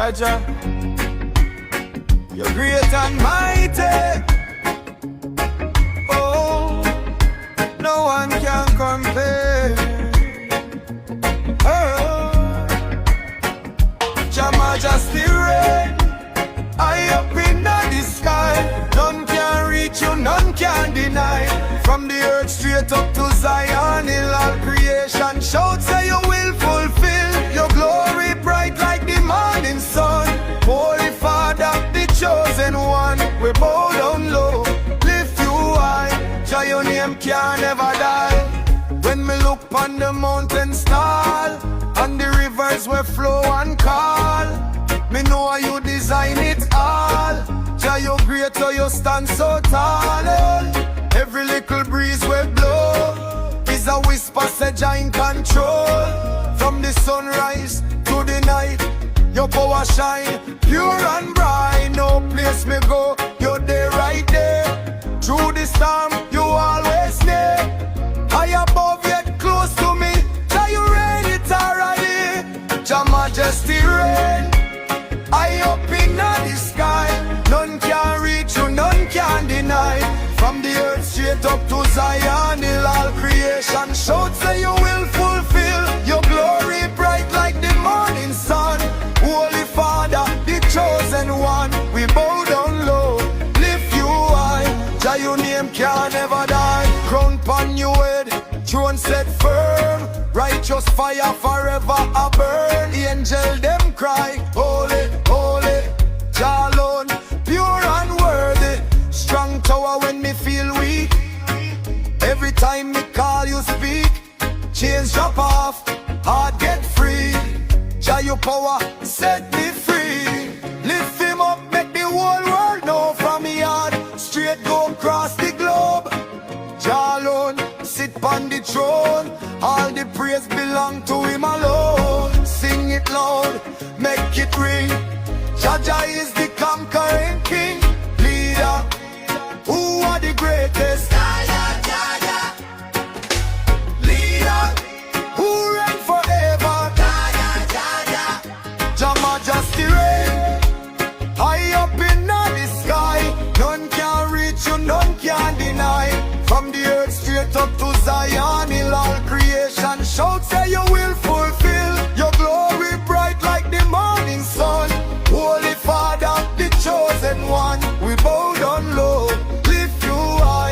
Jaja, you're great and mighty. Oh, no one can compare. Oh, Jah Majesty reign high up in the sky. None can reach you, none can deny. From the earth straight up to Zion, in all creation shout, say you will fulfill your glory bright like the morning sun. Holy Father, the chosen one, we bow down low, lift you high. Jah, your name can never die. When me look on the mountains tall, and the rivers will flow and call, me know how you design it all. Jah, you great, so you stand so tall. Every little breeze will blow is a whisper, say Jah in control. From the sunrise to the night, your power shine pure and bright. No place me go, you're there right there. Through the storm, you always near. High above yet close to me, Jah you reign it already. Jah Majesty reign high up in the sky. None can reach you, none can deny. From the earth straight up to Zion, in all creation shout, say you will fulfill your glory bright like the morning sun. Holy Father, the chosen one, we bow down low, lift you high. Jah, your name can never die. Crown upon your head, throne set firm. Righteous fire forever a burn. Angel them cry, holy, holy. Jah alone, pure and worthy. Strong tower when me feel weak. Every time me call you speak. Chains drop off, heart get free. Jah your power set me free. Lift him up, make the whole world know. From me heart straight go across the globe. Jah alone sit on the throne. All the praise belong to him alone. Sing it loud, make it ring. Jah Jah is the conquering king. Leader, who are the greatest? Leader, who reign forever? Jah Majesty reign high up in the sky. None can reach you, none can deny. From the earth straight up to Zion, in all creation shout, say you will